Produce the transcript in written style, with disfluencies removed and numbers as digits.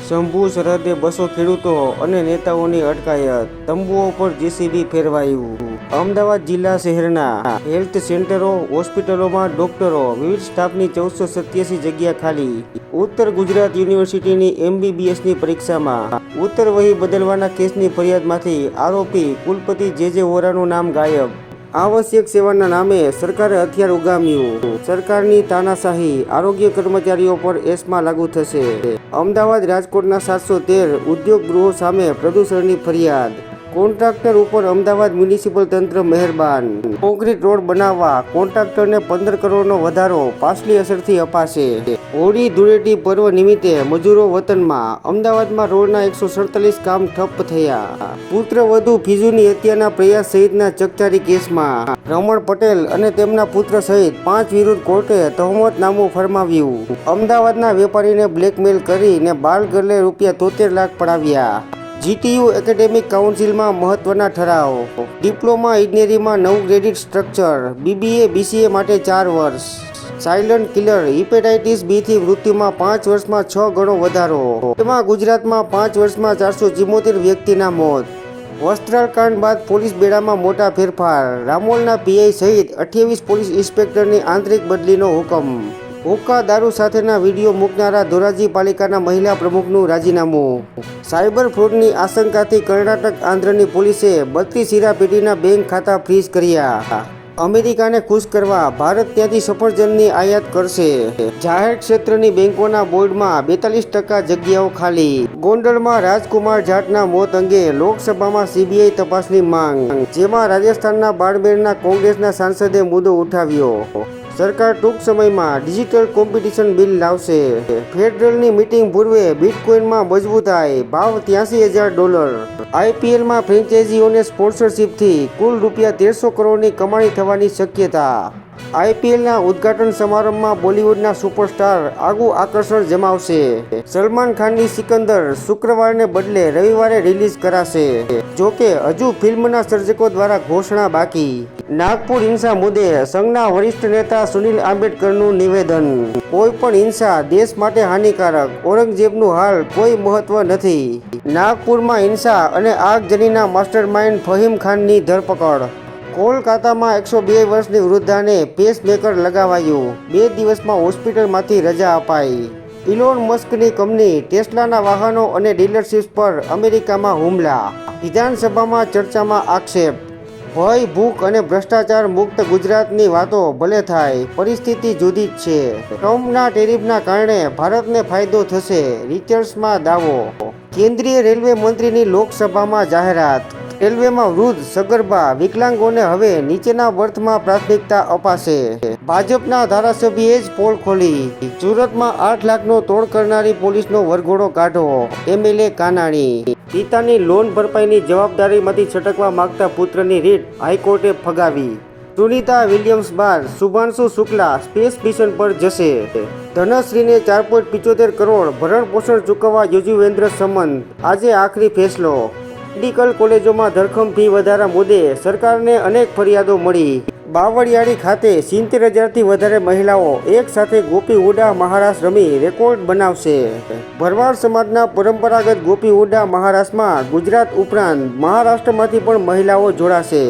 શંભુ સરહદે 200 ખેડૂતો અને નેતાઓની અટકાયત, તંબુઓ પર જેસીબી ફેરવાયું. અમદાવાદ જિલ્લા શહેરના હેલ્થ સેન્ટરો, હોસ્પિટલોમાં ડોક્ટરો, વિવિધ સ્ટાફની 1487 જગ્યા ખાલી. ઉત્તર ગુજરાત યુનિવર્સિટીની MBBSની પરીક્ષામાં ઉત્તર વહી બદલવાના કેસની ફરિયાદમાંથી આરોપી કુલપતિ જે વોરાનું નામ ગાયબ. આવશ્યક સેવાના નામે સરકારે હથિયાર ઉગામ્યું. સરકારની તાનાશાહી આરોગ્ય કર્મચારીઓ પર એસ્મા લાગુ થશે. અમદાવાદ રાજકોટના 713 ઉદ્યોગ ગૃહો સામે પ્રદૂષણની ફરિયાદ. કોન્ટ્રાક્ટર ઉપર અમદાવાદ મ્યુનિસિપલ તંત્ર મહેરબાન. કોન્ક્રીટ રોડ બનાવવા કોન્ટ્રાક્ટરને 15 કરોડનો વધારો પાછલી અસરથી અપાશે. હોળી ધૂળેટી પર્વ નિમિત્તે મજૂરો વતનમાં. અમદાવાદમાં રોડના 147 કામ ઠપ્પ થયા. પુત્રવધુ ફિઝુની હત્યાના પ્રયાસ સહિતના ચકચારી કેસમાં રમણ પટેલ અને તેમના પુત્ર સહિત 5 વિરુદ્ધ કોર્ટે તહોમતનામું ફરમાવ્યું. અમદાવાદના વેપારીને બ્લેકમેલ કરીને બાલ ગર્લે ₹73 લાખ પડાવ્યા. GTU એકેડેમિક કાઉન્સિલમાં મહત્વના ઠરાવ. ડિપ્લોમા ઇજનેરીમાં નવું ક્રેડિટ સ્ટ્રક્ચર. BBA BCA માટે 4 વર્ષ. સાયલન્ટ કિલર હિપેટાઇટિસ બીથી મૃત્યુમાં 5 વર્ષમાં 6 ગણો વધારો. તેમાં ગુજરાતમાં 5 વર્ષમાં 474 વ્યક્તિના મોત. વસ્ત્રાલ કાંડ બાદ પોલીસ બેડામાં મોટા ફેરફાર. રામોલના PI સહિત 28 પોલીસ ઇન્સ્પેક્ટરની આંતરિક બદલીનો હુકમ. હુક્કા દારૂ સાથેના વિડીયો મૂકનારા ધોરાજી પાલિકાના મહિલા પ્રમુખનું રાજીનામું. સાયબર ફ્રોડની આશંકાથી કર્ણાટક આંધ્રની પોલીસે 32 હીરાપેઢીના બેંક ખાતા ફ્રીઝ કર્યા. અમેરિકાને ખુશ કરવા ભારત ત્યાંથી સફરજનની આયાત કરશે. જાહેર ક્ષેત્રની બેંકોના બોર્ડમાં 42% જગ્યાઓ ખાલી. ગોંડલમાં રાજકુમાર જાટના મોત અંગે લોકસભામાં CBI તપાસની માંગ, જેમાં રાજસ્થાનના બાડમેરના કોંગ્રેસના સાંસદે મુદ્દો ઉઠાવ્યો. સરકાર ટૂંક સમયમાં ડિજિટલ કોમ્પિટિશન બિલ લાવશે. ફેડરલની મીટિંગ પૂર્વે બિટકોઇનમાં મજબૂતાઈ, ભાવ $83,000. IPLમાં ફ્રેન્ચાઇઝીઓને સ્પોન્સરશિપથી કુલ ₹1300 કરોડની કમાણી થવાની શક્યતા. IPLના ઉદ્ઘાટન સમારંભમાં બોલિવૂડના સુપરસ્ટાર આગવું આકર્ષણ જમાવશે. સલમાન ખાનની સિકંદર શુક્રવારને બદલે રવિવારે રિલીઝ કરાશે. જોકે હજુ ફિલ્મના સર્જકો દ્વારા ઘોષણા બાકી. નાગપુર હિંસા મુદ્દે સંઘના વરિષ્ઠ નેતા સુનિલ આંબેડકરનું નિવેદન. કોઈ પણ હિંસા દેશ માટે હાનિકારક. ઔરંગઝેબનું હાલ કોઈ મહત્વ નથી. નાગપુરમાં હિંસા અને આગજનીના માસ્ટરમાઇન્ડ ફહીમ ખાનની ધરપકડ. કોલકાતામાં 102 વર્ષની વૃદ્ધાને પેસમેકર લગાવાયું. 2 દિવસમાં હોસ્પિટલમાંથી રજા અપાઈ. ઇલોન મસ્કની કંપની ટેસ્લાના વાહનો અને ડીલરશીપ્સ પર અમેરિકામાં હુમલા. વિધાનસભામાં ચર્ચામાં આક્ષેપ. ભય, ભૂખ અને ભ્રષ્ટાચાર મુક્ત ગુજરાતની વાતો ભલે થાય, પરિસ્થિતિ જુદી જ છે. ટ્રમ્પના ટેરિફના કારણે ભારતને ફાયદો થશે, રિચર્સમાં દાવો. કેન્દ્રીય રેલવે મંત્રીની લોકસભામાં જાહેરાત. રેલવેમાં વૃદ્ધ, સગર્ભા, વિકલાંગોને હવે નીચેના બર્થમાં પ્રાથમિકતા અપાશે. ભાજપના ધારાસભ્યએ જ પોલ ખોલી. સુરતમાં 8 લાખનો તોડ કરનારી પોલીસનો વરઘોડો કાઢો. MLA કાનાણી. પિતાની લોન ભરપાઈની જવાબદારીમાંથી છટકવા માંગતા પુત્રની રીટ હાઈકોર્ટે ફગાવી. સુનિતા વિલિયમ્સ બાદ શુભાંશુ શુક્લા સ્પેસ મિશન પર જશે. ધનશ્રીને 4.75 કરોડ ભરણ પોષણ ચૂકવવા યુજવેન્દ્ર સંમત. આજે આખરી ફેસલો. મેડિકલ કોલેજોમાં ધરખમ ફી વધારા મુદ્દે સરકારને અનેક ફરિયાદો મળી. બાવળિયાળી ખાતે 70,000થી વધારે મહિલાઓ એક સાથે ગોપી ઉડા મહારાસ રમી રેકોર્ડ બનાવશે. ભરવાડ સમાજના પરંપરાગત ગોપી ઉડા મહારાસમાં ગુજરાત ઉપરાંત મહારાષ્ટ્રમાંથી પણ મહિલાઓ જોડાશે.